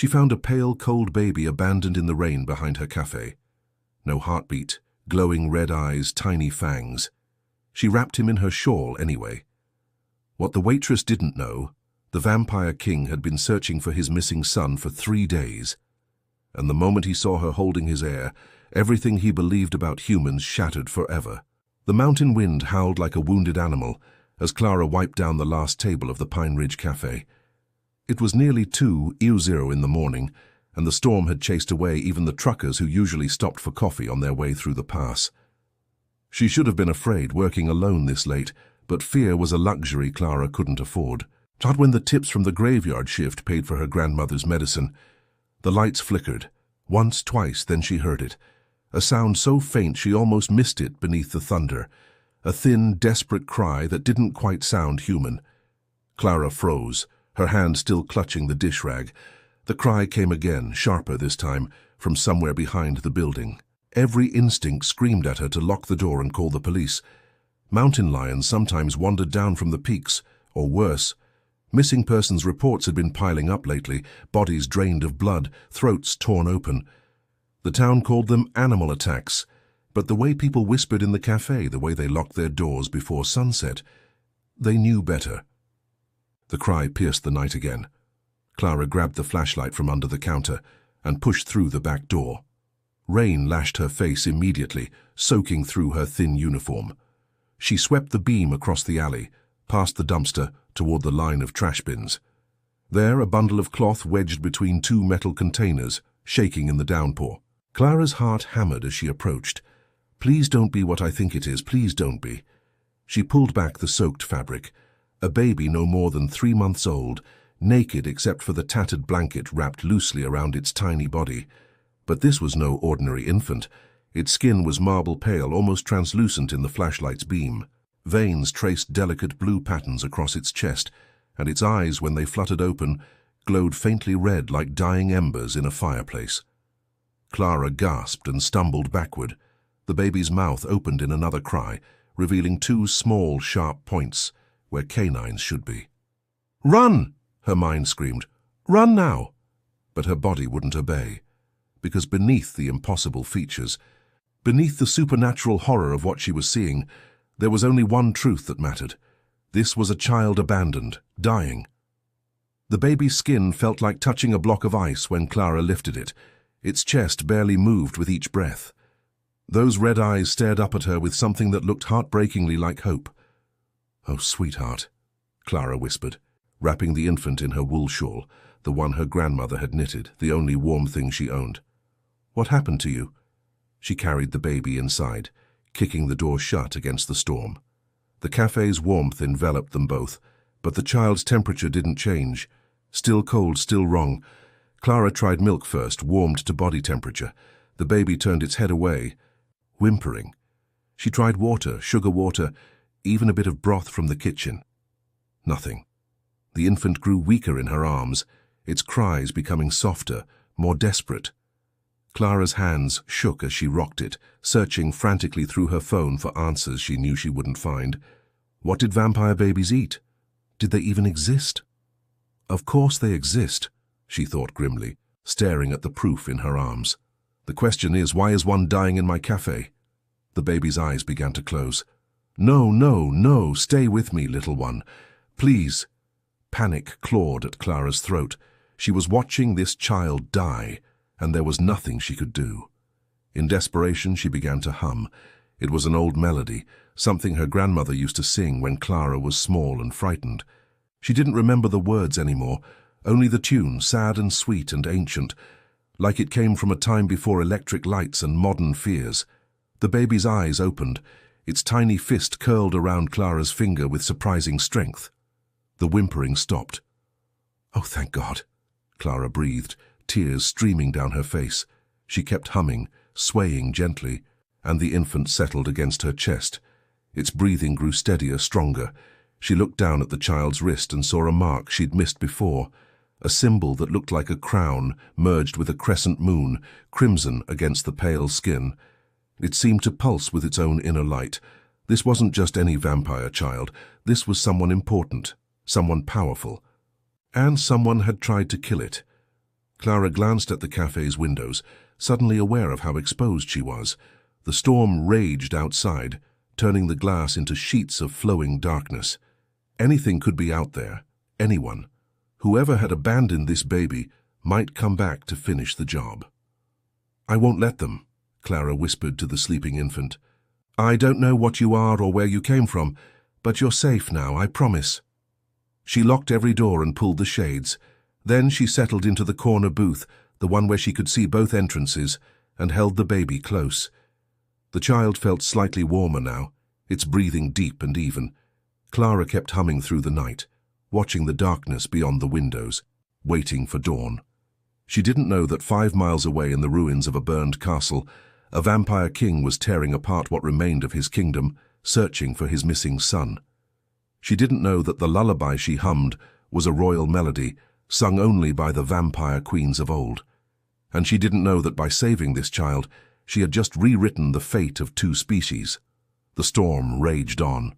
She found a pale, cold baby abandoned in the rain behind her cafe. No heartbeat, glowing red eyes, tiny fangs. She wrapped him in her shawl anyway. What the waitress didn't know, the vampire king had been searching for his missing son for 3 days. And the moment he saw her holding his heir, everything he believed about humans shattered forever. The mountain wind howled like a wounded animal as Clara wiped down the last table of the Pine Ridge Cafe. It was nearly 2:00 in the morning, and the storm had chased away even the truckers who usually stopped for coffee on their way through the pass. She should have been afraid working alone this late, but fear was a luxury Clara couldn't afford. Not when the tips from the graveyard shift paid for her grandmother's medicine. The lights flickered. Once, twice, then she heard it. A sound so faint she almost missed it beneath the thunder. A thin, desperate cry that didn't quite sound human. Clara froze, her hand still clutching the dish rag. The cry came again, sharper this time, from somewhere behind the building. Every instinct screamed at her to lock the door and call the police. Mountain lions sometimes wandered down from the peaks, or worse. Missing persons reports had been piling up lately, bodies drained of blood, throats torn open. The town called them animal attacks, but the way people whispered in the cafe, the way they locked their doors before sunset, they knew better. The cry pierced the night again. Clara grabbed the flashlight from under the counter and pushed through the back door. Rain lashed her face immediately, soaking through her thin uniform. She swept the beam across the alley, past the dumpster, toward the line of trash bins. There, a bundle of cloth wedged between 2 metal containers, shaking in the downpour. Clara's heart hammered as she approached. Please don't be what I think it is, please don't be. She pulled back the soaked fabric. A baby no more than 3 months old, naked except for the tattered blanket wrapped loosely around its tiny body. But this was no ordinary infant. Its skin was marble pale, almost translucent in the flashlight's beam. Veins traced delicate blue patterns across its chest, and its eyes, when they fluttered open, glowed faintly red like dying embers in a fireplace. Clara gasped and stumbled backward. The baby's mouth opened in another cry, revealing 2 small, sharp points where canines should be. "Run!" her mind screamed. "Run now!" But her body wouldn't obey, because beneath the impossible features, beneath the supernatural horror of what she was seeing, there was only one truth that mattered. This was a child abandoned, dying. The baby's skin felt like touching a block of ice when Clara lifted it. Its chest barely moved with each breath. Those red eyes stared up at her with something that looked heartbreakingly like hope. "Oh, sweetheart," Clara whispered, wrapping the infant in her wool shawl, the one her grandmother had knitted, the only warm thing she owned. "What happened to you?" She carried the baby inside, kicking the door shut against the storm. The cafe's warmth enveloped them both, but the child's temperature didn't change. Still cold, still wrong. Clara tried milk first, warmed to body temperature. The baby turned its head away, whimpering. She tried water, sugar water, even a bit of broth from the kitchen. Nothing. The infant grew weaker in her arms, its cries becoming softer, more desperate. Clara's hands shook as she rocked it, searching frantically through her phone for answers she knew she wouldn't find. What did vampire babies eat? Did they even exist? Of course they exist, she thought grimly, staring at the proof in her arms. The question is, why is one dying in my cafe? The baby's eyes began to close. "No, no, no, stay with me, little one. Please." Panic clawed at Clara's throat. She was watching this child die, and there was nothing she could do. In desperation, she began to hum. It was an old melody, something her grandmother used to sing when Clara was small and frightened. She didn't remember the words anymore, only the tune, sad and sweet and ancient, like it came from a time before electric lights and modern fears. The baby's eyes opened, its tiny fist curled around Clara's finger with surprising strength. The whimpering stopped. "Oh, thank God," Clara breathed, tears streaming down her face. She kept humming, swaying gently, and the infant settled against her chest. Its breathing grew steadier, stronger. She looked down at the child's wrist and saw a mark she'd missed before, a symbol that looked like a crown merged with a crescent moon, crimson against the pale skin. It seemed to pulse with its own inner light. This wasn't just any vampire child. This was someone important, someone powerful. And someone had tried to kill it. Clara glanced at the cafe's windows, suddenly aware of how exposed she was. The storm raged outside, turning the glass into sheets of flowing darkness. Anything could be out there. Anyone. Whoever had abandoned this baby might come back to finish the job. "I won't let them," Clara whispered to the sleeping infant. "I don't know what you are or where you came from, but you're safe now, I promise." She locked every door and pulled the shades. Then she settled into the corner booth, the one where she could see both entrances, and held the baby close. The child felt slightly warmer now, its breathing deep and even. Clara kept humming through the night, watching the darkness beyond the windows, waiting for dawn. She didn't know that 5 miles away in the ruins of a burned castle, a vampire king was tearing apart what remained of his kingdom, searching for his missing son. She didn't know that the lullaby she hummed was a royal melody, sung only by the vampire queens of old. And she didn't know that by saving this child, she had just rewritten the fate of 2 species. The storm raged on.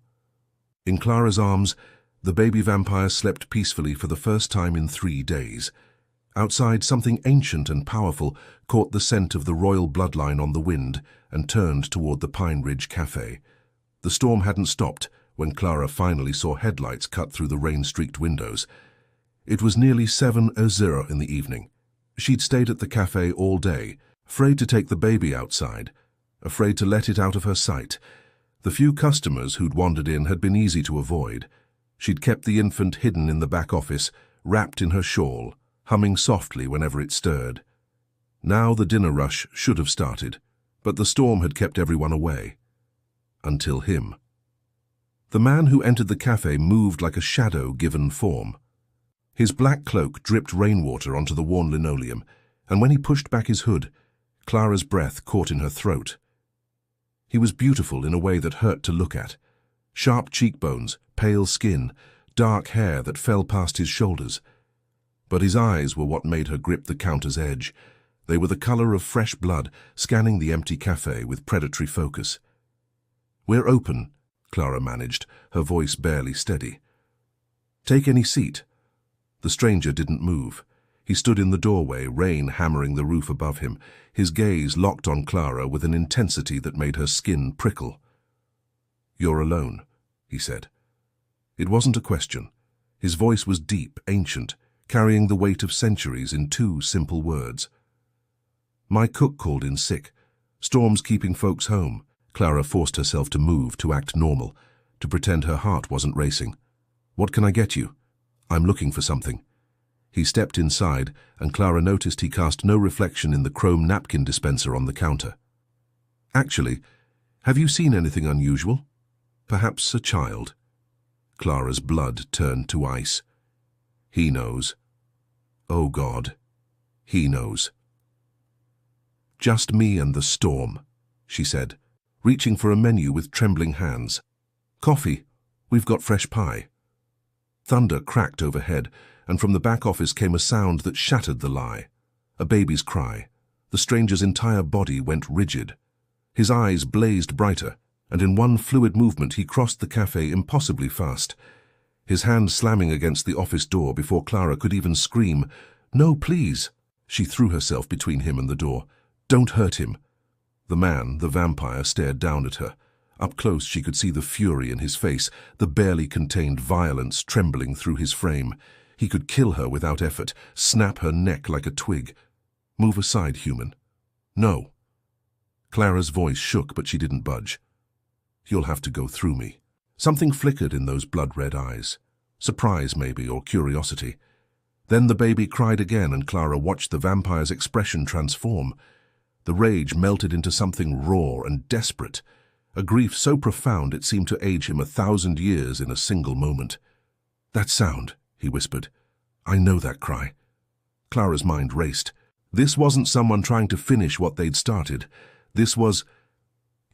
In Clara's arms, the baby vampire slept peacefully for the first time in 3 days. Outside, something ancient and powerful caught the scent of the royal bloodline on the wind and turned toward the Pine Ridge Cafe. The storm hadn't stopped when Clara finally saw headlights cut through the rain-streaked windows. It was nearly 7:00 in the evening. She'd stayed at the cafe all day, afraid to take the baby outside, afraid to let it out of her sight. The few customers who'd wandered in had been easy to avoid. She'd kept the infant hidden in the back office, wrapped in her shawl, humming softly whenever it stirred. Now the dinner rush should have started, but the storm had kept everyone away. Until him. The man who entered the cafe moved like a shadow given form. His black cloak dripped rainwater onto the worn linoleum, and when he pushed back his hood, Clara's breath caught in her throat. He was beautiful in a way that hurt to look at. Sharp cheekbones, pale skin, dark hair that fell past his shoulders. But his eyes were what made her grip the counter's edge. They were the color of fresh blood, scanning the empty cafe with predatory focus. "We're open," Clara managed, her voice barely steady. "Take any seat." The stranger didn't move. He stood in the doorway, rain hammering the roof above him, his gaze locked on Clara with an intensity that made her skin prickle. "You're alone," he said. It wasn't a question. His voice was deep, ancient, carrying the weight of centuries in 2 simple words. "My cook called in sick. Storm's keeping folks home." Clara forced herself to move, to act normal, to pretend her heart wasn't racing. "What can I get you?" "I'm looking for something." He stepped inside, and Clara noticed he cast no reflection in the chrome napkin dispenser on the counter. "Actually, have you seen anything unusual? Perhaps a child?" Clara's blood turned to ice. He knows. Oh God, he knows. "Just me and the storm," she said, reaching for a menu with trembling hands. "Coffee. We've got fresh pie." Thunder cracked overhead, and from the back office came a sound that shattered the lie. A baby's cry. The stranger's entire body went rigid. His eyes blazed brighter, and in one fluid movement he crossed the cafe impossibly fast, his hand slamming against the office door before Clara could even scream, "No, please!" She threw herself between him and the door. "Don't hurt him." The man, the vampire, stared down at her. Up close she could see the fury in his face, the barely contained violence trembling through his frame. He could kill her without effort, snap her neck like a twig. "Move aside, human." "No." Clara's voice shook, but she didn't budge. "You'll have to go through me." Something flickered in those blood-red eyes. Surprise, maybe, or curiosity. Then the baby cried again, and Clara watched the vampire's expression transform. The rage melted into something raw and desperate, a grief so profound it seemed to age him 1,000 years in a single moment. "That sound," he whispered. "I know that cry." Clara's mind raced. This wasn't someone trying to finish what they'd started. This was...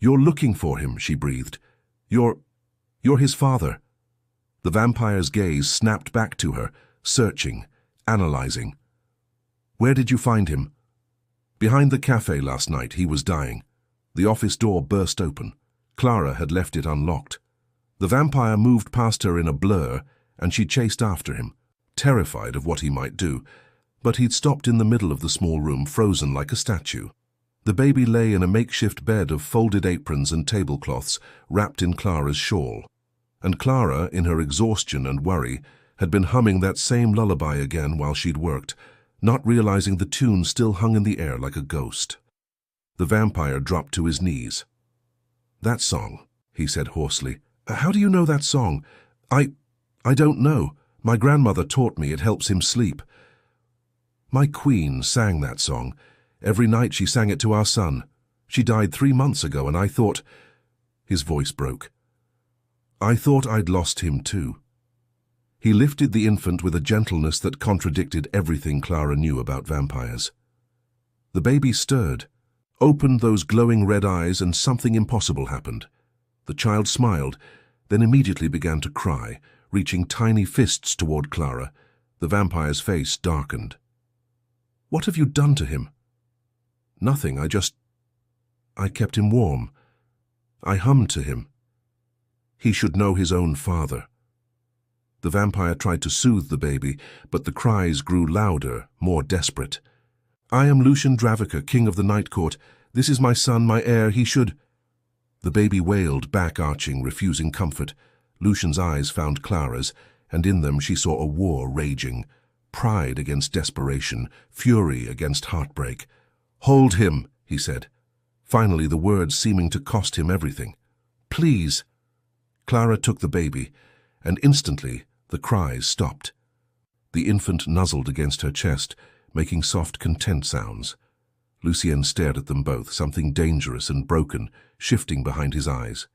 "You're looking for him," she breathed. You're his father." The vampire's gaze snapped back to her, searching, analyzing. "Where did you find him?" "Behind the cafe last night. He was dying." The office door burst open. Clara had left it unlocked. The vampire moved past her in a blur, and she chased after him, terrified of what he might do. but he'd stopped in the middle of the small room, frozen like a statue. The baby lay in a makeshift bed of folded aprons and tablecloths, wrapped in Clara's shawl. And Clara, in her exhaustion and worry, had been humming that same lullaby again while she'd worked, not realizing the tune still hung in the air like a ghost. The vampire dropped to his knees. "That song," he said hoarsely. "How do you know that song?" I don't know. My grandmother taught me. It helps him sleep." "My queen sang that song. Every night she sang it to our son. She died 3 months ago, and I thought—" His voice broke. "I thought I'd lost him too." He lifted the infant with a gentleness that contradicted everything Clara knew about vampires. The baby stirred, opened those glowing red eyes, and something impossible happened. The child smiled, then immediately began to cry, reaching tiny fists toward Clara. The vampire's face darkened. "What have you done to him?" "Nothing, I kept him warm. I hummed to him. He should know his own father." The vampire tried to soothe the baby, but the cries grew louder, more desperate. "I am Lucian Dravica, king of the Night Court. This is my son, my heir. He should—" The baby wailed, back arching, refusing comfort. Lucian's eyes found Clara's, and in them she saw a war raging. Pride against desperation, fury against heartbreak. "Hold him," he said, finally the words seeming to cost him everything. "Please." Clara took the baby, and instantly the cries stopped. The infant nuzzled against her chest, making soft, content sounds. Lucien stared at them both, something dangerous and broken shifting behind his eyes.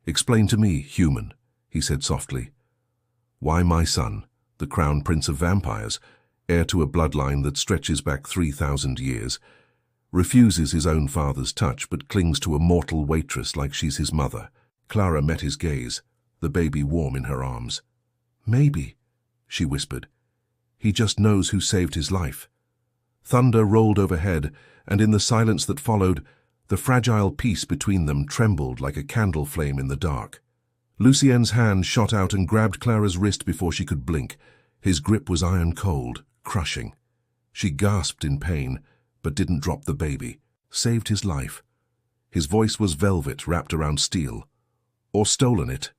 "Explain to me, human," he said softly. "Why my son, the crown prince of vampires, heir to a bloodline that stretches back 3,000 years, refuses his own father's touch but clings to a mortal waitress like she's his mother?" Clara met his gaze, the baby warm in her arms. "Maybe," she whispered. "He just knows who saved his life." Thunder rolled overhead, and in the silence that followed, the fragile peace between them trembled like a candle flame in the dark. Lucien's hand shot out and grabbed Clara's wrist before she could blink. His grip was iron cold, crushing. She gasped in pain, but didn't drop the baby. Saved his life. His voice was velvet wrapped around steel. Or stolen it.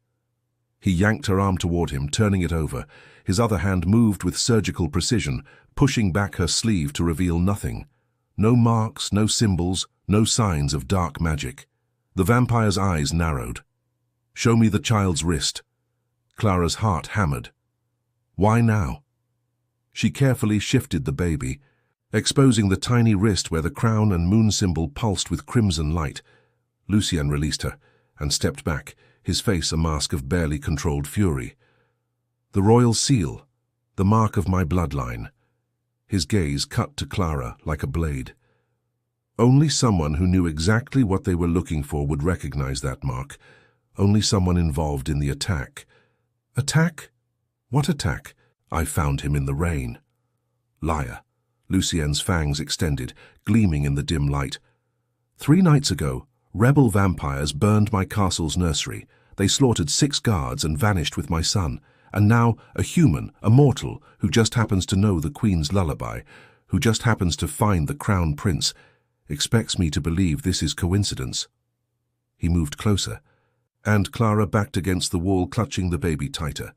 He yanked her arm toward him, turning it over. His other hand moved with surgical precision, pushing back her sleeve to reveal nothing. No marks, no symbols, no signs of dark magic. The vampire's eyes narrowed. "Show me the child's wrist." Clara's heart hammered. Why now? She carefully shifted the baby, exposing the tiny wrist where the crown and moon symbol pulsed with crimson light. Lucien released her and stepped back, his face a mask of barely controlled fury. "The royal seal, the mark of my bloodline." His gaze cut to Clara like a blade. Only someone who knew exactly what they were looking for would recognize that mark. Only someone involved in the attack. Attack? What attack? "I found him in the rain." Liar. Lucien's fangs extended, gleaming in the dim light. 3 nights ago, rebel vampires burned my castle's nursery. They slaughtered 6 guards and vanished with my son. And now a human, a mortal, who just happens to know the Queen's lullaby, who just happens to find the Crown Prince, expects me to believe this is coincidence. He moved closer, and Clara backed against the wall, clutching the baby tighter.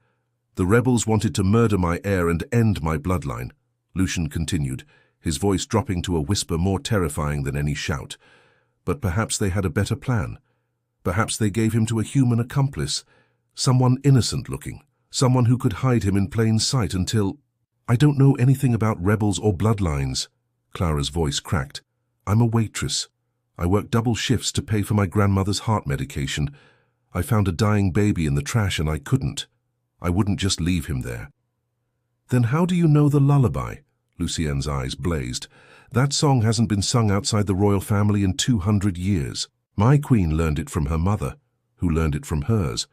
"The rebels wanted to murder my heir and end my bloodline," Lucian continued, his voice dropping to a whisper more terrifying than any shout. "But perhaps they had a better plan. Perhaps they gave him to a human accomplice, someone innocent-looking, someone who could hide him in plain sight until—" "I don't know anything about rebels or bloodlines," Clara's voice cracked. "I'm a waitress. I work double shifts to pay for my grandmother's heart medication. I found a dying baby in the trash and I couldn't. I wouldn't just leave him there." "Then how do you know the lullaby?" Lucien's eyes blazed. "That song hasn't been sung outside the royal family in 200 years. My queen learned it from her mother, who learned it from hers.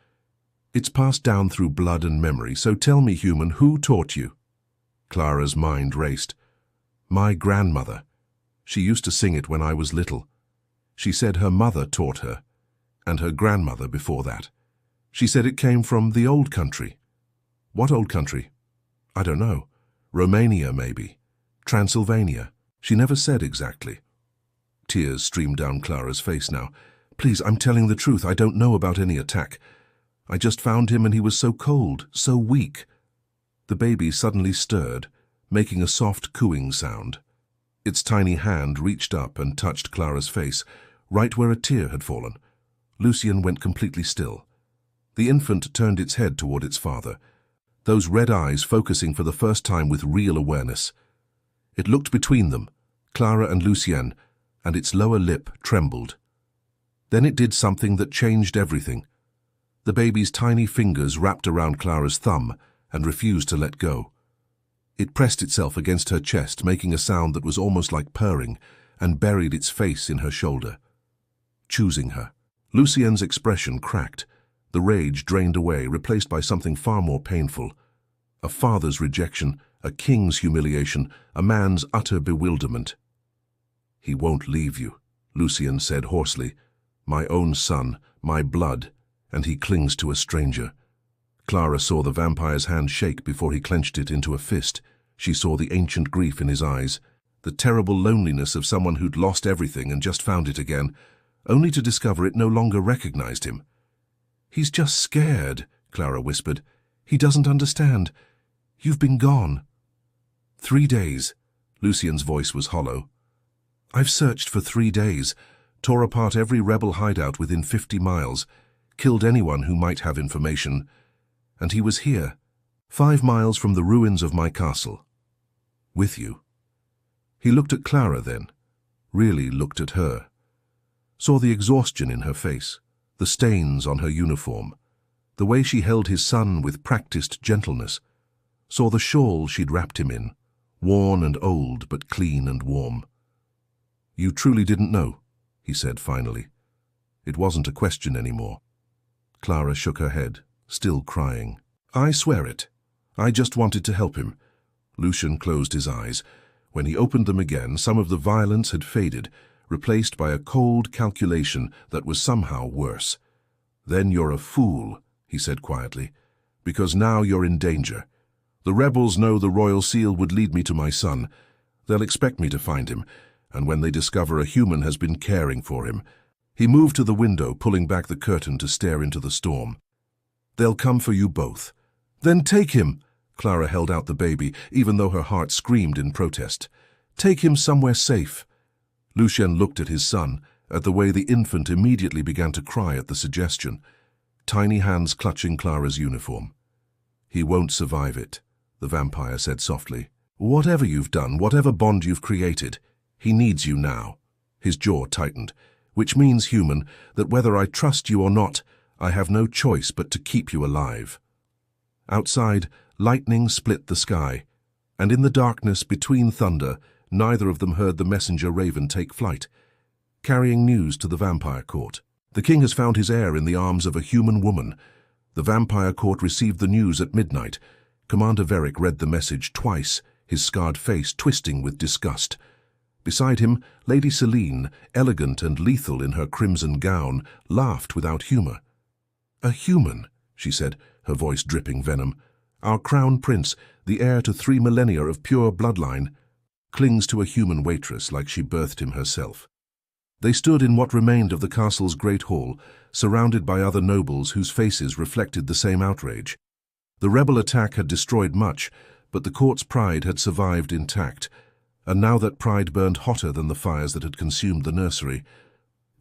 It's passed down through blood and memory, so tell me, human, who taught you?" Clara's mind raced. "My grandmother. She used to sing it when I was little. She said her mother taught her, and her grandmother before that. She said it came from the old country." "What old country?" "I don't know. Romania, maybe. Transylvania. She never said exactly. Tears streamed down Clara's face now. Please, I'm telling the truth. I don't know about any attack. I just found him and he was so cold, so weak. The baby suddenly stirred, making a soft cooing sound. Its tiny hand reached up and touched Clara's face, right where a tear had fallen. Lucien went completely still. The infant turned its head toward its father, those red eyes focusing for the first time with real awareness. It looked between them, Clara and Lucien, and its lower lip trembled. Then it did something that changed everything. The baby's tiny fingers wrapped around Clara's thumb and refused to let go. It pressed itself against her chest, making a sound that was almost like purring, and buried its face in her shoulder. Choosing her. Lucien's expression cracked. The rage drained away, replaced by something far more painful. A father's rejection, a king's humiliation, a man's utter bewilderment. "He won't leave you," Lucien said hoarsely. "My own son, my blood, and he clings to a stranger." Clara saw the vampire's hand shake before he clenched it into a fist. She saw the ancient grief in his eyes, the terrible loneliness of someone who'd lost everything and just found it again, only to discover it no longer recognized him. "He's just scared," Clara whispered. "He doesn't understand. You've been gone." 3 days. Lucien's voice was hollow. "I've searched for 3 days, tore apart every rebel hideout within 50 miles, killed anyone who might have information, and he was here, 5 miles from the ruins of my castle. With you." He looked at Clara then, really looked at her. Saw the exhaustion in her face, the stains on her uniform, the way she held his son with practiced gentleness. Saw the shawl she'd wrapped him in, worn and old but clean and warm. "You truly didn't know," he said finally. It wasn't a question anymore. Clara shook her head, still crying. "I swear it. I just wanted to help him." Lucien closed his eyes. When he opened them again, some of the violence had faded, replaced by a cold calculation that was somehow worse. "Then you're a fool," he said quietly, "because now you're in danger. The rebels know the royal seal would lead me to my son. They'll expect me to find him, and when they discover a human has been caring for him..." He moved to the window, pulling back the curtain to stare into the storm. "They'll come for you both." "Then take him!" Clara held out the baby, even though her heart screamed in protest. "Take him somewhere safe." Lucien looked at his son, at the way the infant immediately began to cry at the suggestion, tiny hands clutching Clara's uniform. "He won't survive it," the vampire said softly. "Whatever you've done, whatever bond you've created, he needs you now." His jaw tightened. "Which means, human, that whether I trust you or not, I have no choice but to keep you alive." Outside, lightning split the sky, and in the darkness between thunder, neither of them heard the messenger raven take flight, carrying news to the vampire court. "The king has found his heir in the arms of a human woman." The vampire court received the news at midnight. Commander Veric read the message twice, his scarred face twisting with disgust. Beside him, Lady Celine, elegant and lethal in her crimson gown, laughed without humor. "A human," she said, her voice dripping venom. "Our crown prince, the heir to 3 millennia of pure bloodline, clings to a human waitress like she birthed him herself." They stood in what remained of the castle's great hall, surrounded by other nobles whose faces reflected the same outrage. The rebel attack had destroyed much, but the court's pride had survived intact, and now that pride burned hotter than the fires that had consumed the nursery.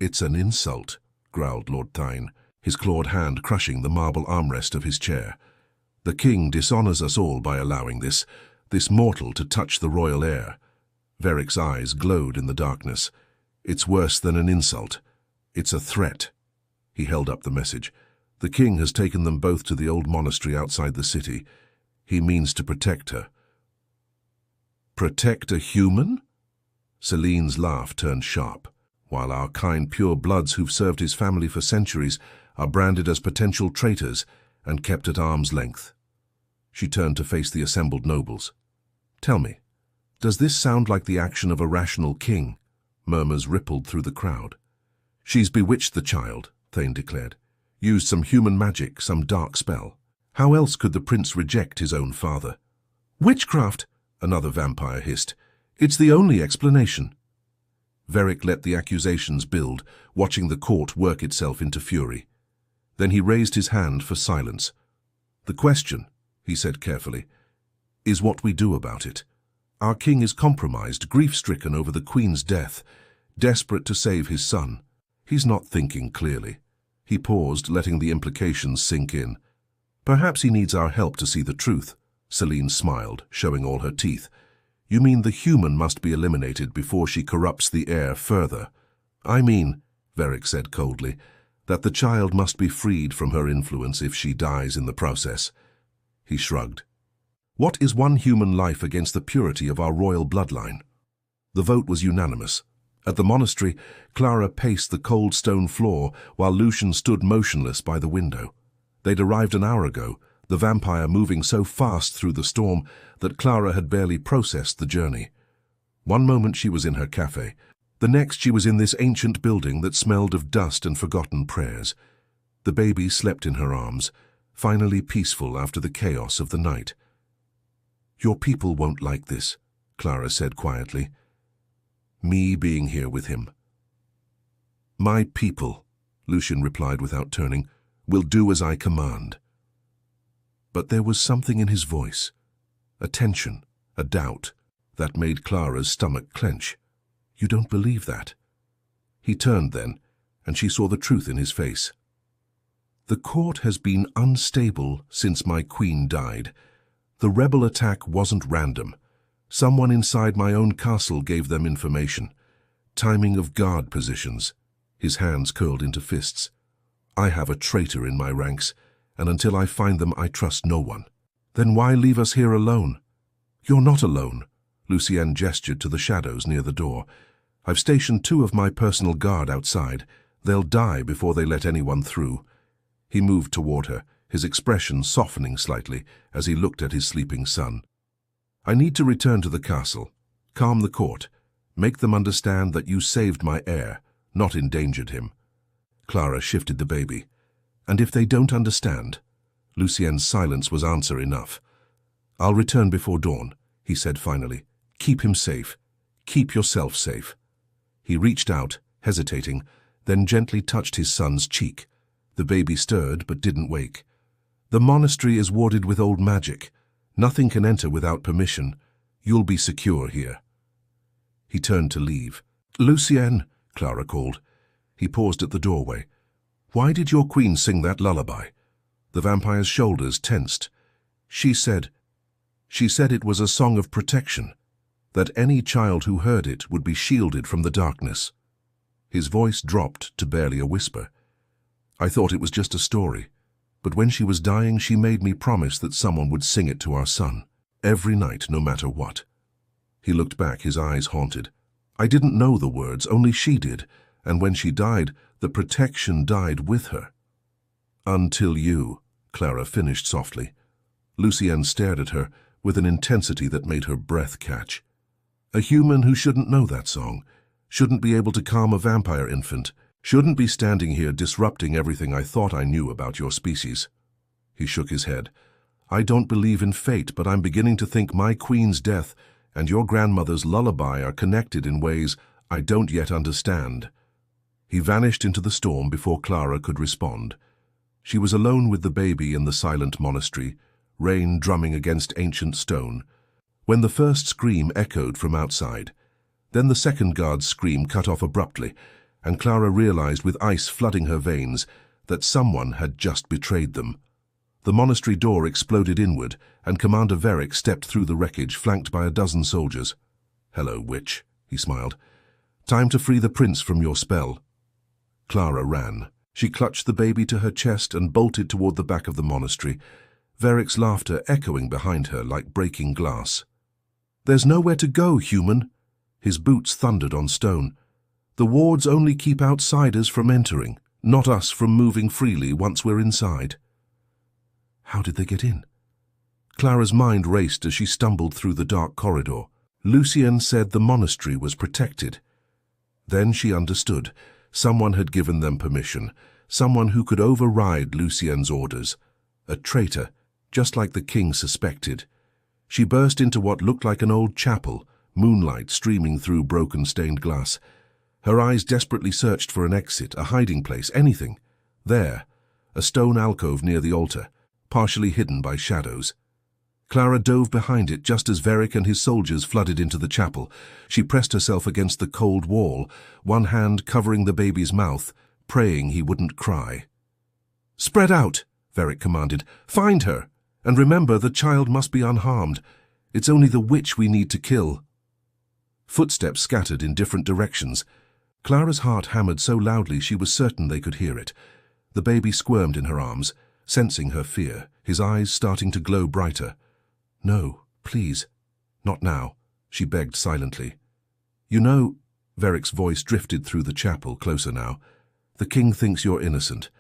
"It's an insult," growled Lord Thine, his clawed hand crushing the marble armrest of his chair. "The king dishonors us all by allowing this mortal to touch the royal heir." Veric's eyes glowed in the darkness. "It's worse than an insult. It's a threat." He held up the message. "The king has taken them both to the old monastery outside the city. He means to protect her." "Protect a human?" Celine's laugh turned sharp. "While our kind pure bloods who've served his family for centuries are branded as potential traitors and kept at arm's length." She turned to face the assembled nobles. "Tell me, does this sound like the action of a rational king?" Murmurs rippled through the crowd. "She's bewitched the child," Thane declared. "Used some human magic, some dark spell. How else could the prince reject his own father?" "Witchcraft!" another vampire hissed. It's the only explanation. Veric let the accusations build, watching the court work itself into fury. Then he raised his hand for silence. The question, he said carefully, is what we do about it. Our king is compromised, grief-stricken over the queen's death, desperate to save his son. He's not thinking clearly. He paused, letting the implications sink in. Perhaps he needs our help to see the truth. Celine smiled, showing all her teeth. You mean the human must be eliminated before she corrupts the heir further? I mean, Veric said coldly, that the child must be freed from her influence if she dies in the process. He shrugged. What is one human life against the purity of our royal bloodline? The vote was unanimous. At the monastery, Clara paced the cold stone floor while Lucian stood motionless by the window. They'd arrived an hour ago, the vampire moving so fast through the storm that Clara had barely processed the journey. One moment she was in her cafe, the next she was in this ancient building that smelled of dust and forgotten prayers. The baby slept in her arms, finally peaceful after the chaos of the night. Your people won't like this, Clara said quietly. Me being here with him. My people, Lucian replied without turning, will do as I command. But there was something in his voice, a tension, a doubt, that made Clara's stomach clench. You don't believe that? He turned then, and she saw the truth in his face. The court has been unstable since my queen died. The rebel attack wasn't random. Someone inside my own castle gave them information. Timing of guard positions. His hands curled into fists. I have a traitor in my ranks, and until I find them I trust no one. Then why leave us here alone? You're not alone. Lucienne gestured to the shadows near the door. I've stationed 2 of my personal guard outside. They'll die before they let anyone through. He moved toward her, his expression softening slightly as he looked at his sleeping son. I need to return to the castle, calm the court, make them understand that you saved my heir, not endangered him. Clara shifted the baby. And if they don't understand? Lucienne's silence was answer enough. I'll return before dawn, he said finally. Keep him safe. Keep yourself safe. He reached out, hesitating, then gently touched his son's cheek. The baby stirred but didn't wake. The monastery is warded with old magic. Nothing can enter without permission. You'll be secure here. He turned to leave. Lucienne, Clara called. He paused at the doorway. Why did your queen sing that lullaby? The vampire's shoulders tensed. She said it was a song of protection, that any child who heard it would be shielded from the darkness. His voice dropped to barely a whisper. I thought it was just a story, but when she was dying she made me promise that someone would sing it to our son, every night, no matter what. He looked back, his eyes haunted. I didn't know the words, only she did, and when she died, the protection died with her. Until you, Clara finished softly. Lucienne stared at her with an intensity that made her breath catch. A human who shouldn't know that song, shouldn't be able to calm a vampire infant, shouldn't be standing here disrupting everything I thought I knew about your species. He shook his head. I don't believe in fate, but I'm beginning to think my queen's death and your grandmother's lullaby are connected in ways I don't yet understand. He vanished into the storm before Clara could respond. She was alone with the baby in the silent monastery, rain drumming against ancient stone, when the first scream echoed from outside. Then the second guard's scream cut off abruptly, and Clara realized with ice flooding her veins that someone had just betrayed them. The monastery door exploded inward, and Commander Veric stepped through the wreckage, flanked by a dozen soldiers. Hello, witch, he smiled. Time to free the prince from your spell. Clara ran. She clutched the baby to her chest and bolted toward the back of the monastery, Veric's laughter echoing behind her like breaking glass. There's nowhere to go, human. His boots thundered on stone. The wards only keep outsiders from entering, not us from moving freely once we're inside. How did they get in? Clara's mind raced as she stumbled through the dark corridor. Lucienne said the monastery was protected. Then she understood. Someone had given them permission, someone who could override Lucienne's orders. A traitor, just like the king suspected. She burst into what looked like an old chapel, moonlight streaming through broken stained glass. Her eyes desperately searched for an exit, a hiding place, anything. There, a stone alcove near the altar, partially hidden by shadows. Clara dove behind it just as Veric and his soldiers flooded into the chapel. She pressed herself against the cold wall, one hand covering the baby's mouth, praying he wouldn't cry. "Spread out," Veric commanded. "Find her, and remember the child must be unharmed. It's only the witch we need to kill." Footsteps scattered in different directions. Clara's heart hammered so loudly she was certain they could hear it. The baby squirmed in her arms, sensing her fear, his eyes starting to glow brighter. "No, please, not now," she begged silently. "You know," Veric's voice drifted through the chapel, closer now, "the king thinks you're innocent,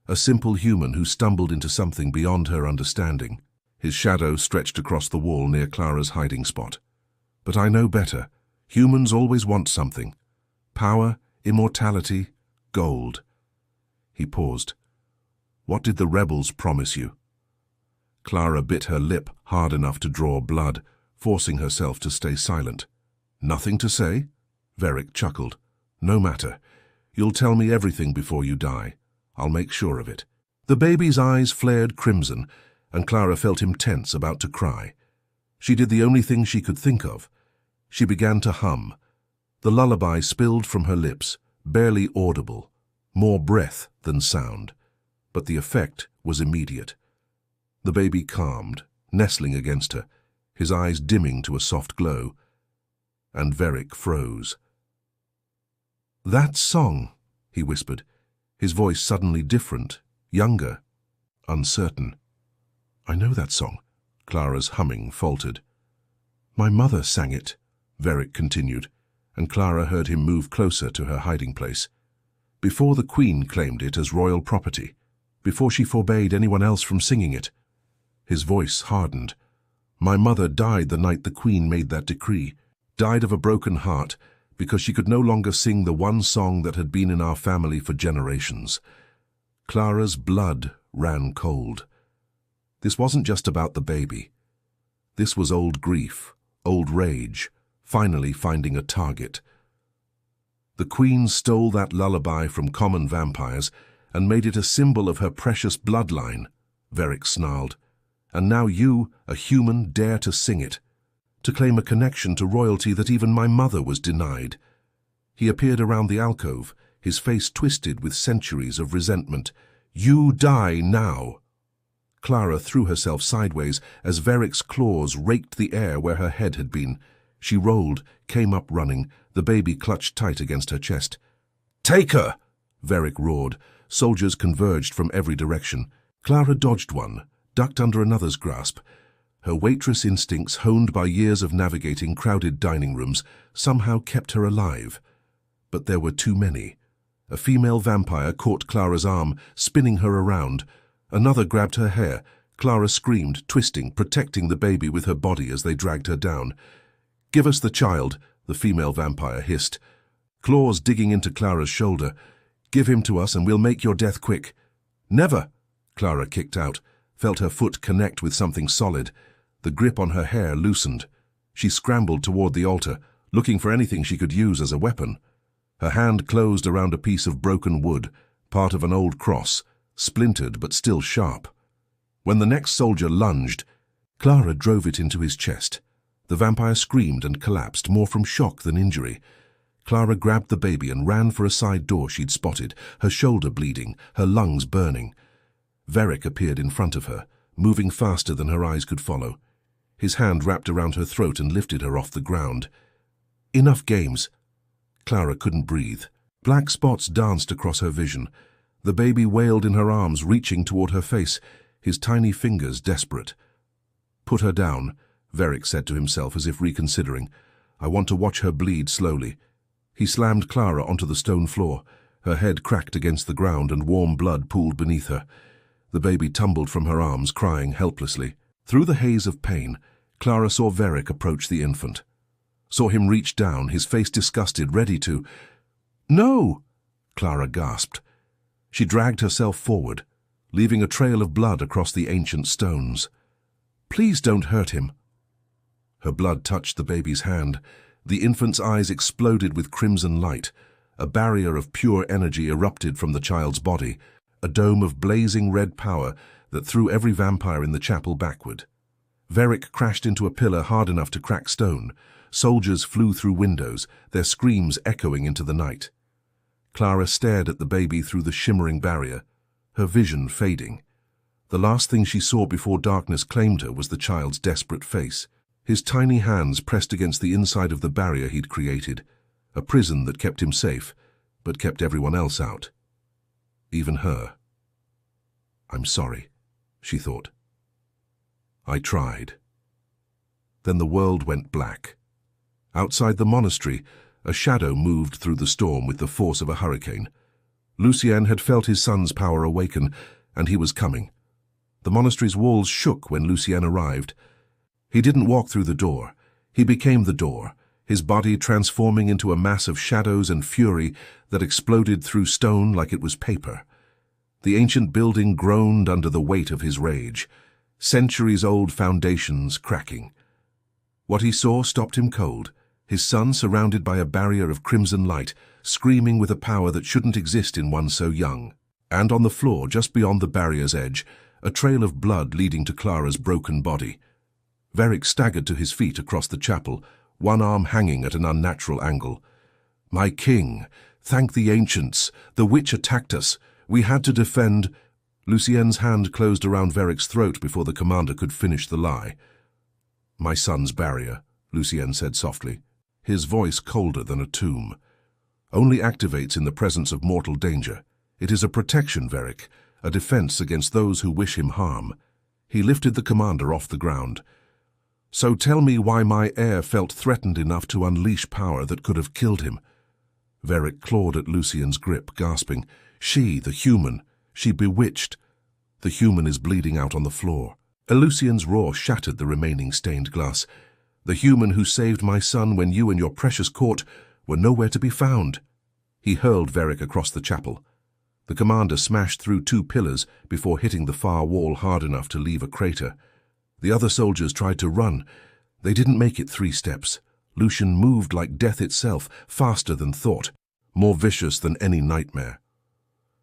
a simple human who stumbled into something beyond her understanding." His shadow stretched across the wall near Clara's hiding spot. "But I know better. Humans always want something. Power, immortality, gold." He paused. "What did the rebels promise you?" Clara bit her lip hard enough to draw blood, forcing herself to stay silent. "Nothing to say?" Veric chuckled. "No matter. You'll tell me everything before you die. I'll make sure of it." The baby's eyes flared crimson, and Clara felt him tense, about to cry. She did the only thing she could think of. She began to hum. The lullaby spilled from her lips, barely audible, more breath than sound. But the effect was immediate. The baby calmed, nestling against her, his eyes dimming to a soft glow. And Veric froze. "That song," he whispered, his voice suddenly different, younger, uncertain. "I know that song," Clara's humming faltered. "My mother sang it," Veric continued, and Clara heard him move closer to her hiding place. "Before the Queen claimed it as royal property, before she forbade anyone else from singing it." His voice hardened. "My mother died the night the Queen made that decree, died of a broken heart, because she could no longer sing the one song that had been in our family for generations." Clara's blood ran cold. This wasn't just about the baby. This was old grief, old rage, finally finding a target. The Queen stole that lullaby from common vampires and made it a symbol of her precious bloodline, Veric snarled. "And now you, a human, dare to sing it, to claim a connection to royalty that even my mother was denied." He appeared around the alcove, his face twisted with centuries of resentment. "You die now." Clara threw herself sideways as Veric's claws raked the air where her head had been. She rolled, came up running, the baby clutched tight against her chest. "Take her!" Veric roared. Soldiers converged from every direction. Clara dodged one, ducked under another's grasp. Her waitress instincts, honed by years of navigating crowded dining rooms, somehow kept her alive. But there were too many. A female vampire caught Clara's arm, spinning her around. Another grabbed her hair. Clara screamed, twisting, protecting the baby with her body as they dragged her down. "Give us the child," the female vampire hissed, claws digging into Clara's shoulder. "Give him to us and we'll make your death quick." "Never!" Clara kicked out, felt her foot connect with something solid. The grip on her hair loosened. She scrambled toward the altar, looking for anything she could use as a weapon. Her hand closed around a piece of broken wood, part of an old cross, splintered but still sharp. When the next soldier lunged, Clara drove it into his chest. The vampire screamed and collapsed, more from shock than injury. Clara grabbed the baby and ran for a side door she'd spotted, her shoulder bleeding, her lungs burning. Veric appeared in front of her, moving faster than her eyes could follow. His hand wrapped around her throat and lifted her off the ground. "Enough games." Clara couldn't breathe. Black spots danced across her vision. The baby wailed in her arms, reaching toward her face, his tiny fingers desperate. "Put her down," Veric said to himself as if reconsidering. "I want to watch her bleed slowly." He slammed Clara onto the stone floor. Her head cracked against the ground and warm blood pooled beneath her. The baby tumbled from her arms, crying helplessly. Through the haze of pain, Clara saw Veric approach the infant. Saw him reach down, his face disgusted, ready to... "No!" Clara gasped. She dragged herself forward, leaving a trail of blood across the ancient stones. "Please don't hurt him." Her blood touched the baby's hand, The infant's eyes exploded with crimson light. A barrier of pure energy erupted from the child's body, a dome of blazing red power that threw every vampire in the chapel backward. Veric crashed into a pillar hard enough to crack stone. Soldiers flew through windows, their screams echoing into the night. Clara stared at the baby through the shimmering barrier, her vision fading. The last thing she saw before darkness claimed her was the child's desperate face, his tiny hands pressed against the inside of the barrier he'd created, a prison that kept him safe, but kept everyone else out. Even her. "I'm sorry," she thought. "I tried." Then the world went black. Outside the monastery, a shadow moved through the storm with the force of a hurricane. Lucien had felt his son's power awaken, and he was coming. The monastery's walls shook when Lucien arrived. He didn't walk through the door. He became the door, his body transforming into a mass of shadows and fury that exploded through stone like it was paper. The ancient building groaned under the weight of his rage, centuries-old foundations cracking. What he saw stopped him cold, his son surrounded by a barrier of crimson light, screaming with a power that shouldn't exist in one so young. And on the floor, just beyond the barrier's edge, a trail of blood leading to Clara's broken body. Veric staggered to his feet across the chapel, one arm hanging at an unnatural angle. "My king, thank the ancients. The witch attacked us. We had to defend—" Lucien's hand closed around Veric's throat before the commander could finish the lie. "My son's barrier," Lucien said softly, his voice colder than a tomb. "Only activates in the presence of mortal danger. It is a protection, Veric, a defense against those who wish him harm." He lifted the commander off the ground. "So tell me why my heir felt threatened enough to unleash power that could have killed him." Veric clawed at Lucien's grip, gasping. "She, the human, she bewitched. The human is bleeding out on the floor." Lucien's roar shattered the remaining stained glass. "The human who saved my son when you and your precious court were nowhere to be found." He hurled Veric across the chapel. The commander smashed through 2 pillars before hitting the far wall hard enough to leave a crater. The other soldiers tried to run. They didn't make it 3 steps. Lucien moved like death itself, faster than thought, more vicious than any nightmare.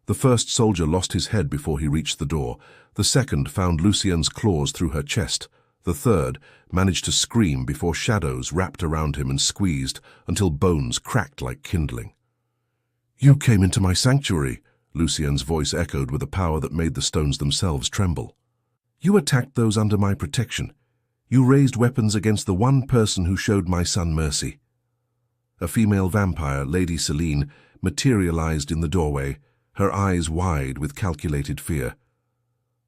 The first soldier lost his head before he reached the door. The second found Lucien's claws through her chest. The third managed to scream before shadows wrapped around him and squeezed until bones cracked like kindling. "You came into my sanctuary," Lucien's voice echoed with a power that made the stones themselves tremble. "You attacked those under my protection. You raised weapons against the one person who showed my son mercy." A female vampire, Lady Celine, materialized in the doorway, her eyes wide with calculated fear.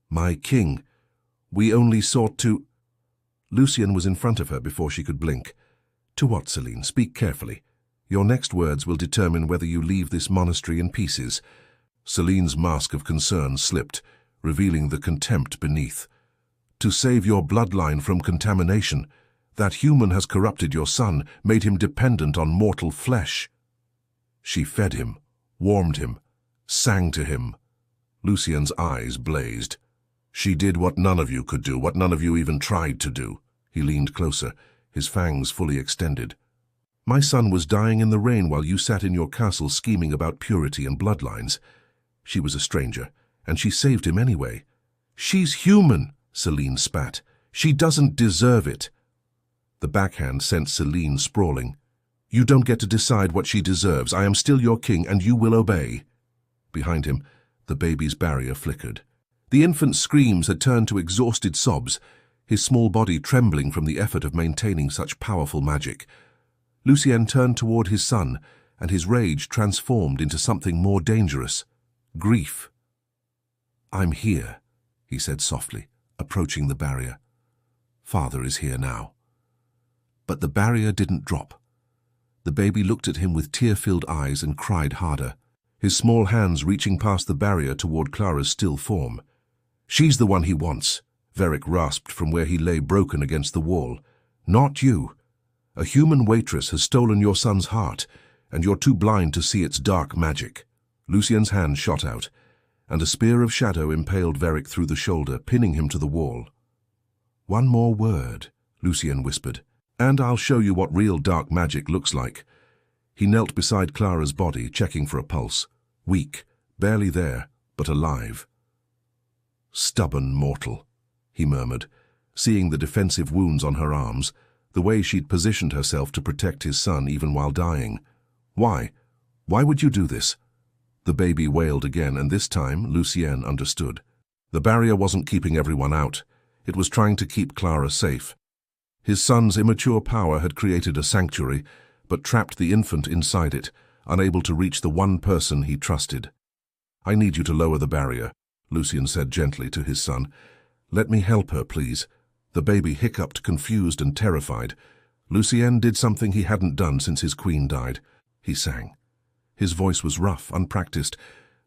"My king, we only sought to—" Lucien was in front of her before she could blink. "To what, Celine? Speak carefully. Your next words will determine whether you leave this monastery in pieces." Celine's mask of concern slipped, revealing the contempt beneath. "To save your bloodline from contamination. That human has corrupted your son, made him dependent on mortal flesh." She fed him, warmed him, sang to him. Lucien's eyes blazed. "She did what none of you could do, what none of you even tried to do." He leaned closer, his fangs fully extended. "My son was dying in the rain while you sat in your castle scheming about purity and bloodlines. She was a stranger, and she saved him anyway." "She's human," Celine spat. "She doesn't deserve it." The backhand sent Celine sprawling. "You don't get to decide what she deserves. I am still your king, and you will obey." Behind him, the baby's barrier flickered. The infant's screams had turned to exhausted sobs, his small body trembling from the effort of maintaining such powerful magic. Lucien turned toward his son, and his rage transformed into something more dangerous. Grief. "I'm here," he said softly, approaching the barrier. "Father is here now." But the barrier didn't drop. The baby looked at him with tear-filled eyes and cried harder, his small hands reaching past the barrier toward Clara's still form. "She's the one he wants," Veric rasped from where he lay broken against the wall. "Not you. A human waitress has stolen your son's heart, and you're too blind to see its dark magic." Lucien's hand shot out, and a spear of shadow impaled Veric through the shoulder, pinning him to the wall. "One more word," Lucien whispered, And I'll show you what real dark magic looks like. He knelt beside Clara's body, checking for a pulse. Weak, barely there, but alive. Stubborn mortal, he murmured, seeing the defensive wounds on her arms, the way she'd positioned herself to protect his son even while dying. Why? Why would you do this? The baby wailed again, and this time Lucienne understood. The barrier wasn't keeping everyone out. It was trying to keep Clara safe. His son's immature power had created a sanctuary, but trapped the infant inside it, unable to reach the one person he trusted. I need you to lower the barrier, Lucienne said gently to his son. Let me help her, please. The baby hiccuped, confused and terrified. Lucienne did something he hadn't done since his queen died. He sang. His voice was rough, unpracticed,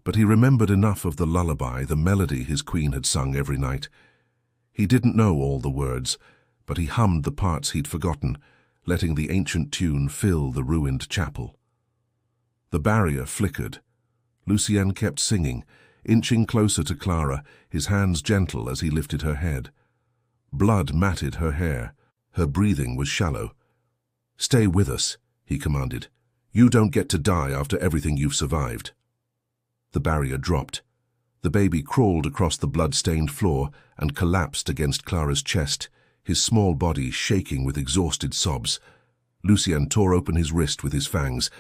but he remembered enough of the lullaby, the melody his queen had sung every night. He didn't know all the words, but he hummed the parts he'd forgotten, letting the ancient tune fill the ruined chapel. The barrier flickered. Lucienne kept singing, inching closer to Clara, his hands gentle as he lifted her head. Blood matted her hair. Her breathing was shallow. "Stay with us," he commanded. "You don't get to die after everything you've survived." The barrier dropped. The baby crawled across the blood-stained floor and collapsed against Clara's chest, his small body shaking with exhausted sobs. Lucienne tore open his wrist with his fangs.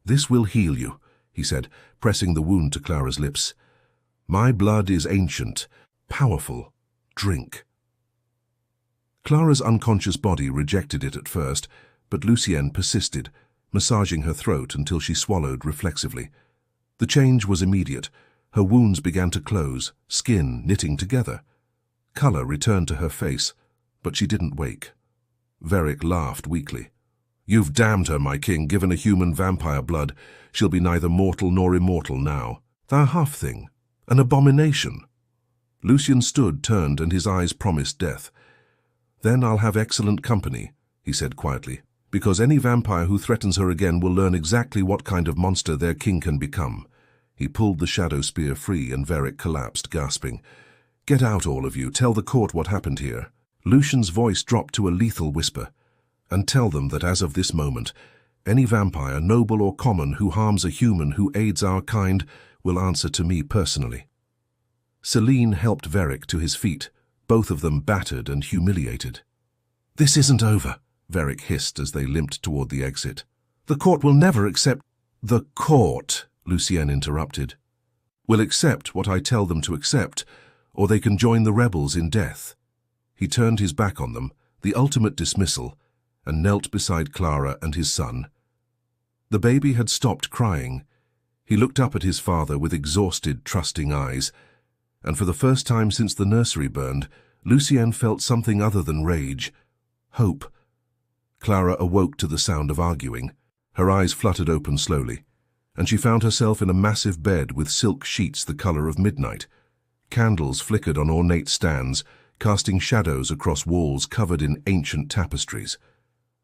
"This will heal you," he said, pressing the wound to Clara's lips. "My blood is ancient, powerful. Drink." Clara's unconscious body rejected it at first, but Lucienne persisted, massaging her throat until she swallowed reflexively. The change was immediate. Her wounds began to close, skin knitting together. Color returned to her face, but she didn't wake. Veric laughed weakly. "You've damned her, my king, given a human vampire blood. She'll be neither mortal nor immortal now. Thou half-thing, an abomination." Lucian stood, turned, and his eyes promised death. "Then I'll have excellent company," he said quietly, "because any vampire who threatens her again will learn exactly what kind of monster their king can become." He pulled the shadow spear free and Veric collapsed, gasping. "Get out, all of you. Tell the court what happened here." Lucian's voice dropped to a lethal whisper. "And tell them that as of this moment, any vampire, noble or common, who harms a human who aids our kind will answer to me personally." Celine helped Veric to his feet, both of them battered and humiliated. "This isn't over," Veric hissed as they limped toward the exit. "The court will never accept—" "The court," Lucienne interrupted, "will accept what I tell them to accept, or they can join the rebels in death." He turned his back on them, the ultimate dismissal, and knelt beside Clara and his son. The baby had stopped crying. He looked up at his father with exhausted, trusting eyes, and for the first time since the nursery burned, Lucienne felt something other than rage. Hope. Clara awoke to the sound of arguing. Her eyes fluttered open slowly, and she found herself in a massive bed with silk sheets the color of midnight. Candles flickered on ornate stands, casting shadows across walls covered in ancient tapestries.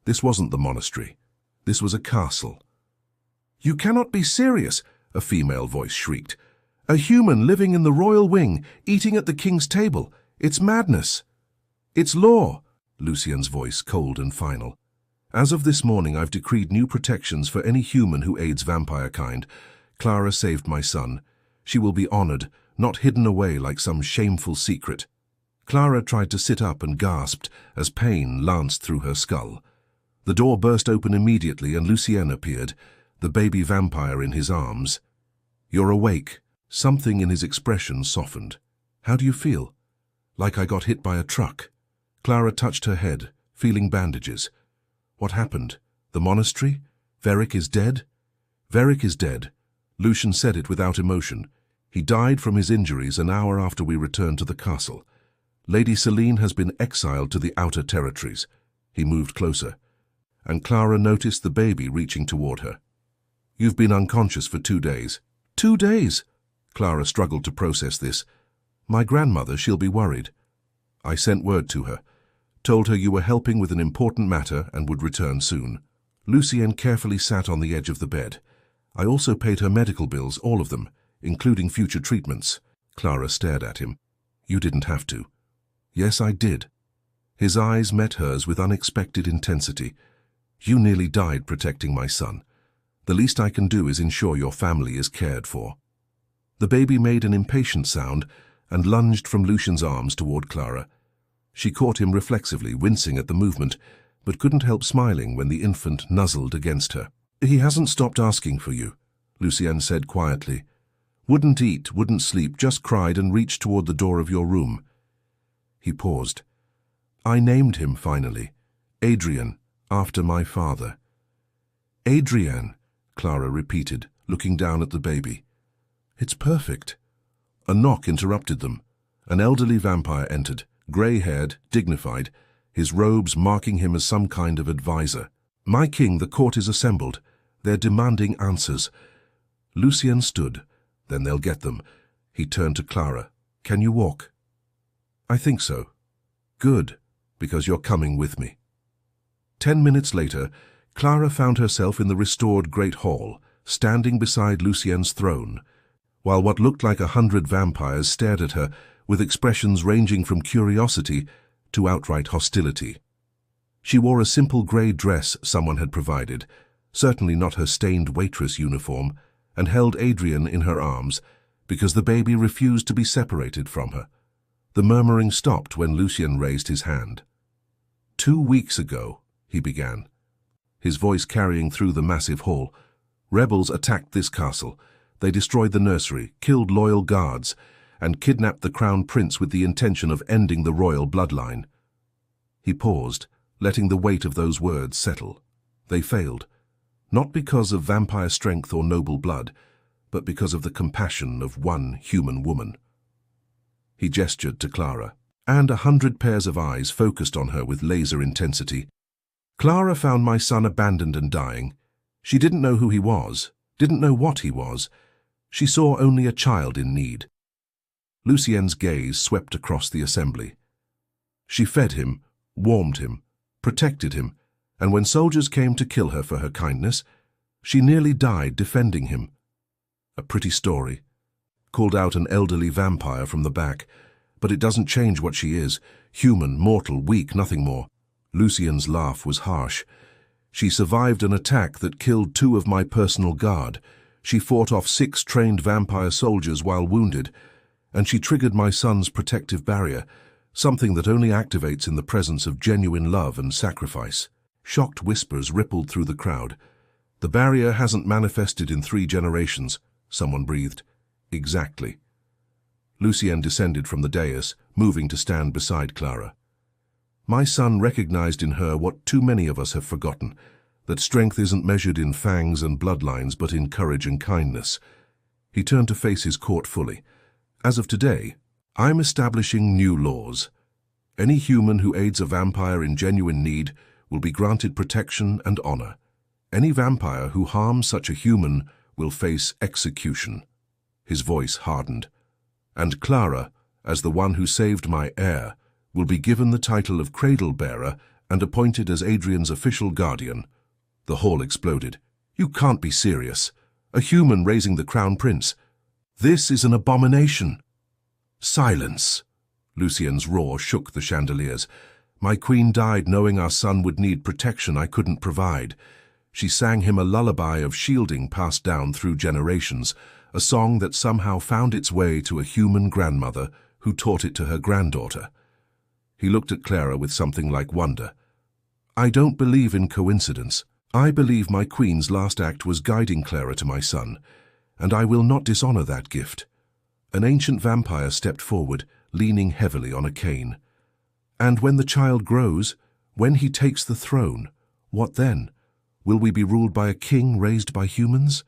This wasn't the monastery. This was a castle. "You cannot be serious," a female voice shrieked. "A human living in the royal wing, eating at the king's table. It's madness." "It's law," Lucien's voice cold and final. "As of this morning, I've decreed new protections for any human who aids vampire kind. Clara saved my son. She will be honored, not hidden away like some shameful secret." Clara tried to sit up and gasped as pain lanced through her skull. The door burst open immediately and Lucienne appeared, the baby vampire in his arms. "You're awake." Something in his expression softened. "How do you feel?" "Like I got hit by a truck." Clara touched her head, feeling bandages. "What happened? The monastery? Veric is dead?" "Veric is dead." Lucian said it without emotion. "He died from his injuries an hour after we returned to the castle. Lady Celine has been exiled to the outer territories." He moved closer, and Clara noticed the baby reaching toward her. "You've been unconscious for 2 days." 2 days? Clara struggled to process this. "My grandmother, she'll be worried." "I sent word to her. Told her you were helping with an important matter and would return soon." Lucienne carefully sat on the edge of the bed. "I also paid her medical bills, all of them, including future treatments." Clara stared at him. "You didn't have to." "Yes, I did." His eyes met hers with unexpected intensity. "You nearly died protecting my son. The least I can do is ensure your family is cared for." The baby made an impatient sound and lunged from Lucian's arms toward Clara. She caught him reflexively, wincing at the movement, but couldn't help smiling when the infant nuzzled against her. "He hasn't stopped asking for you," Lucienne said quietly. "Wouldn't eat, wouldn't sleep, just cried and reached toward the door of your room." He paused. "I named him finally. Adrian, after my father." "Adrian," Clara repeated, looking down at the baby. "It's perfect." A knock interrupted them. An elderly vampire entered, grey-haired, dignified, his robes marking him as some kind of advisor. "My king, the court is assembled. They're demanding answers." Lucien stood. "Then they'll get them." He turned to Clara. "Can you walk?" "I think so." "Good, because you're coming with me." 10 minutes later, Clara found herself in the restored Great Hall, standing beside Lucien's throne, while what looked like 100 vampires stared at her with expressions ranging from curiosity to outright hostility. She wore a simple grey dress someone had provided, certainly not her stained waitress uniform, and held Adrian in her arms because the baby refused to be separated from her. The murmuring stopped when Lucien raised his hand. 2 weeks ago," he began, his voice carrying through the massive hall, "rebels attacked this castle. They destroyed the nursery, killed loyal guards, and kidnapped the crown prince with the intention of ending the royal bloodline." He paused, letting the weight of those words settle. They failed, not because of vampire strength or noble blood, but because of the compassion of one human woman. He gestured to Clara, and 100 pairs of eyes focused on her with laser intensity. "Clara found my son abandoned and dying. She didn't know who he was, didn't know what he was. She saw only a child in need." Lucien's gaze swept across the assembly. She fed him, warmed him, protected him, and when soldiers came to kill her for her kindness, she nearly died defending him. "A pretty story," called out an elderly vampire from the back, "but it doesn't change what she is. Human, mortal, weak, nothing more." Lucien's laugh was harsh. "She survived an attack that killed 2 of my personal guard. She fought off 6 trained vampire soldiers while wounded, and she triggered my son's protective barrier, something that only activates in the presence of genuine love and sacrifice." Shocked whispers rippled through the crowd. "The barrier hasn't manifested in 3 generations, someone breathed. "Exactly." Lucien descended from the dais, moving to stand beside Clara. "My son recognized in her what too many of us have forgotten, that strength isn't measured in fangs and bloodlines, but in courage and kindness." He turned to face his court fully. "As of today, I'm establishing new laws. Any human who aids a vampire in genuine need will be granted protection and honor. Any vampire who harms such a human will face execution." His voice hardened. "And Clara, as the one who saved my heir, will be given the title of Cradle Bearer and appointed as Adrian's official guardian." The hall exploded. "You can't be serious. A human raising the crown prince. This is an abomination." "Silence!" Lucien's roar shook the chandeliers. "My queen died knowing our son would need protection I couldn't provide. She sang him a lullaby of shielding passed down through generations, a song that somehow found its way to a human grandmother who taught it to her granddaughter." He looked at Clara with something like wonder. "I don't believe in coincidence. I believe my queen's last act was guiding Clara to my son, and I will not dishonor that gift." An ancient vampire stepped forward, leaning heavily on a cane. "And when the child grows, when he takes the throne, what then? Will we be ruled by a king raised by humans?"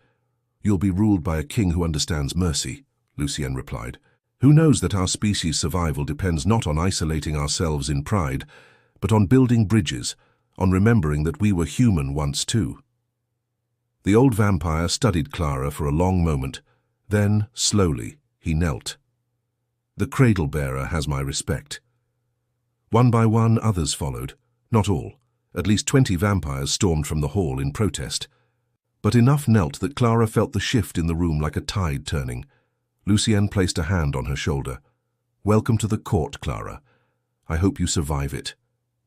"You'll be ruled by a king who understands mercy," Lucien replied. "Who knows that our species' survival depends not on isolating ourselves in pride, but on building bridges, on remembering that we were human once too." The old vampire studied Clara for a long moment. Then, slowly, he knelt. "The cradle bearer has my respect." One by one, others followed. Not all. At least 20 vampires stormed from the hall in protest. But enough knelt that Clara felt the shift in the room like a tide turning. Lucien placed a hand on her shoulder. "Welcome to the court, Clara. I hope you survive it."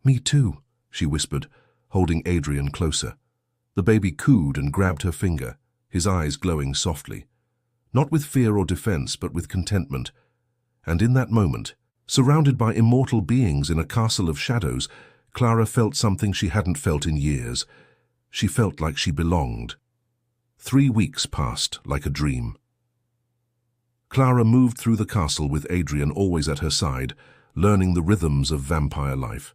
Me too, she whispered, holding Adrian closer. The baby cooed and grabbed her finger, his eyes glowing softly. Not with fear or defense, but with contentment. And in that moment, surrounded by immortal beings in a castle of shadows, Clara felt something she hadn't felt in years. She felt like she belonged. 3 weeks passed like a dream. Clara moved through the castle with Adrian always at her side, learning the rhythms of vampire life.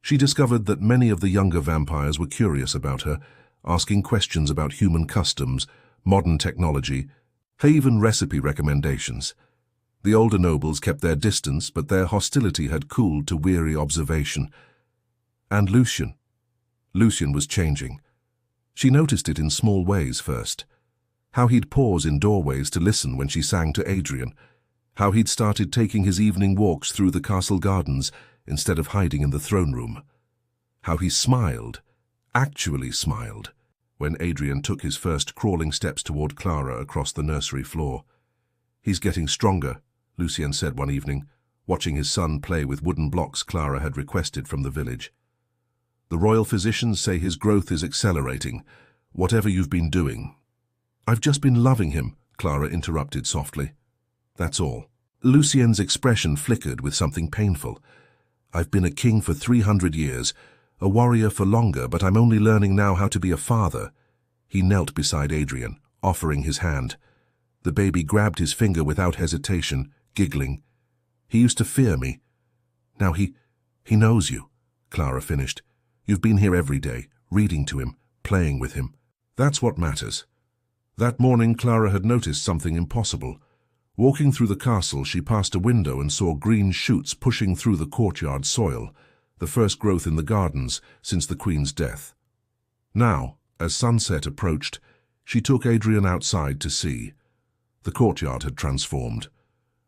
She discovered that many of the younger vampires were curious about her, asking questions about human customs, modern technology, even recipe recommendations. The older nobles kept their distance, but their hostility had cooled to weary observation. And Lucien. Lucien was changing. She noticed it in small ways first. How he'd pause in doorways to listen when she sang to Adrian. How he'd started taking his evening walks through the castle gardens instead of hiding in the throne room. How he smiled, actually smiled, when Adrian took his first crawling steps toward Clara across the nursery floor. "He's getting stronger," Lucien said one evening, watching his son play with wooden blocks Clara had requested from the village. "The royal physicians say his growth is accelerating, whatever you've been doing." "I've just been loving him," Clara interrupted softly. "That's all." Lucien's expression flickered with something painful. "I've been a king for 300 years, a warrior for longer, but I'm only learning now how to be a father." He knelt beside Adrian, offering his hand. The baby grabbed his finger without hesitation, giggling. "He used to fear me. Now he knows you," Clara finished. "You've been here every day, reading to him, playing with him. That's what matters." That morning, Clara had noticed something impossible. Walking through the castle, she passed a window and saw green shoots pushing through the courtyard soil, the first growth in the gardens since the Queen's death. Now, as sunset approached, she took Adrian outside to see. The courtyard had transformed.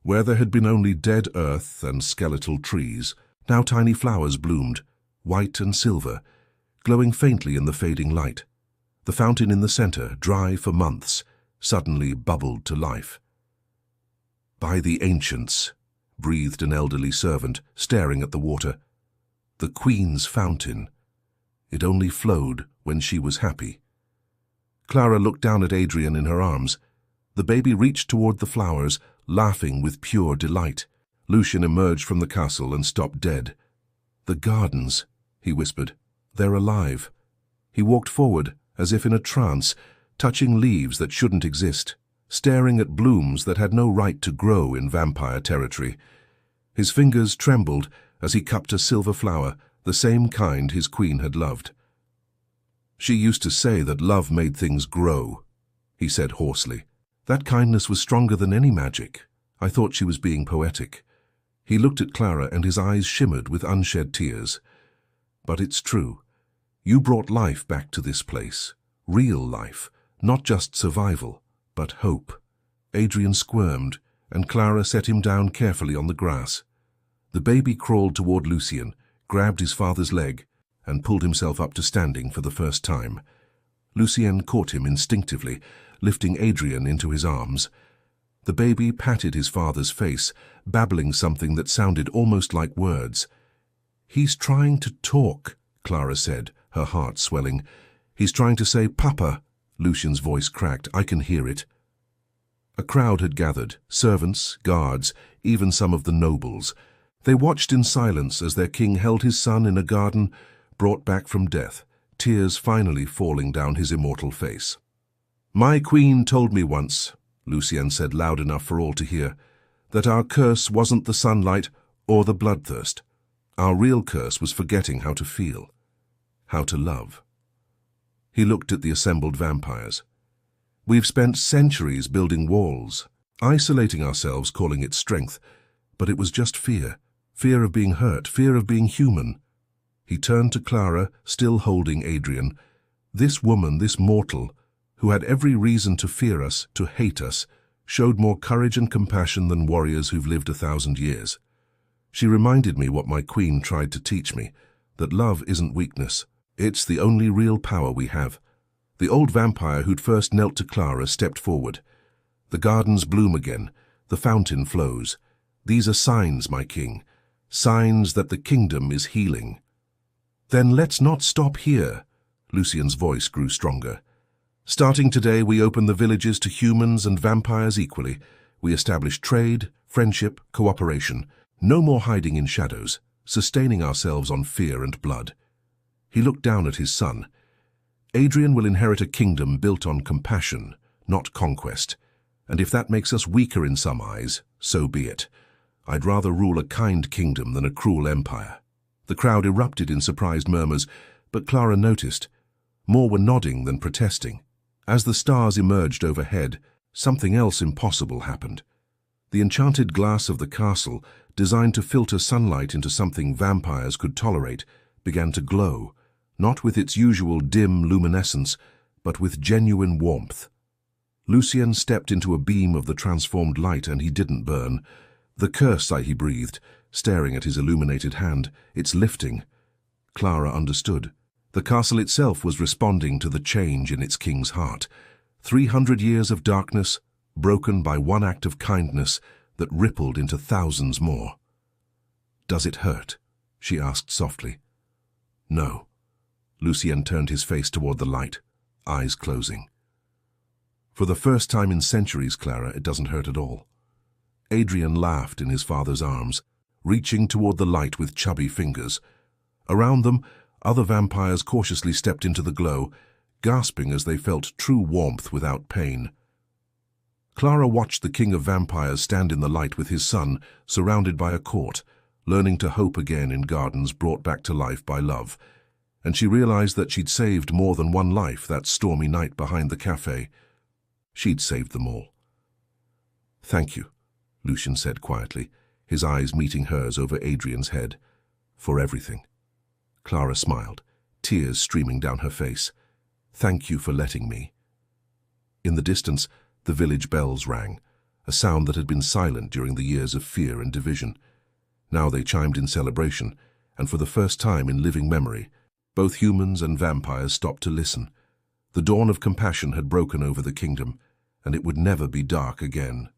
Where there had been only dead earth and skeletal trees, now tiny flowers bloomed, white and silver, glowing faintly in the fading light. The fountain in the center, dry for months, suddenly bubbled to life. "By the ancients," breathed an elderly servant, staring at the water. "The Queen's fountain. It only flowed when she was happy." Clara looked down at Adrian in her arms. The baby reached toward the flowers, laughing with pure delight. Lucien emerged from the castle and stopped dead. "The gardens," he whispered. "They're alive." He walked forward, as if in a trance, touching leaves that shouldn't exist, staring at blooms that had no right to grow in vampire territory. His fingers trembled as he cupped a silver flower, the same kind his queen had loved. "She used to say that love made things grow," he said hoarsely. "That kindness was stronger than any magic. I thought she was being poetic." He looked at Clara and his eyes shimmered with unshed tears. "But it's true. You brought life back to this place. Real life, not just survival, but hope." Adrian squirmed, and Clara set him down carefully on the grass. The baby crawled toward Lucien, grabbed his father's leg, and pulled himself up to standing for the first time. Lucien caught him instinctively, lifting Adrian into his arms. The baby patted his father's face, babbling something that sounded almost like words. "He's trying to talk," Clara said, her heart swelling. "He's trying to say, 'Papa.'" Lucien's voice cracked. "I can hear it." A crowd had gathered, servants, guards, even some of the nobles. They watched in silence as their king held his son in a garden, brought back from death, tears finally falling down his immortal face. "My queen told me once," Lucien said loud enough for all to hear, "that our curse wasn't the sunlight or the bloodthirst. Our real curse was forgetting how to feel, how to love." He looked at the assembled vampires. "We've spent centuries building walls, isolating ourselves, calling it strength, but it was just fear. Fear of being hurt, fear of being human." He turned to Clara, still holding Adrian. "This woman, this mortal, who had every reason to fear us, to hate us, showed more courage and compassion than warriors who've lived 1,000 years. She reminded me what my queen tried to teach me, that love isn't weakness. It's the only real power we have." The old vampire who'd first knelt to Clara stepped forward. "The gardens bloom again. The fountain flows. These are signs, my king. Signs that the kingdom is healing." Then let's not stop here. Lucien's voice grew stronger. Starting today, we open the villages to humans and vampires equally. We establish trade, friendship, cooperation. No more hiding in shadows, sustaining ourselves on fear and blood. He looked down at his son. Adrian will inherit a kingdom built on compassion, not conquest. And if that makes us weaker in some eyes, so be it. I'd rather rule a kind kingdom than a cruel empire. The crowd erupted in surprised murmurs, but Clara noticed. More were nodding than protesting. As the stars emerged overhead, something else impossible happened. The enchanted glass of the castle, designed to filter sunlight into something vampires could tolerate, began to glow, not with its usual dim luminescence, but with genuine warmth. Lucien stepped into a beam of the transformed light and he didn't burn. The curse, he breathed, staring at his illuminated hand. It's lifting. Clara understood. The castle itself was responding to the change in its king's heart. 300 years of darkness, broken by one act of kindness that rippled into thousands more. "Does it hurt?" she asked softly. "No." Lucien turned his face toward the light, eyes closing. "For the first time in centuries, Clara, it doesn't hurt at all." Adrian laughed in his father's arms, reaching toward the light with chubby fingers. Around them, other vampires cautiously stepped into the glow, gasping as they felt true warmth without pain. Clara watched the king of vampires stand in the light with his son, surrounded by a court, learning to hope again in gardens brought back to life by love. And she realized that she'd saved more than one life that stormy night behind the cafe. She'd saved them all. "Thank you," Lucien said quietly, his eyes meeting hers over Adrian's head. "For everything." Clara smiled, tears streaming down her face. "Thank you for letting me." In the distance, the village bells rang, a sound that had been silent during the years of fear and division. Now they chimed in celebration, and for the first time in living memory, both humans and vampires stopped to listen. The dawn of compassion had broken over the kingdom, and it would never be dark again.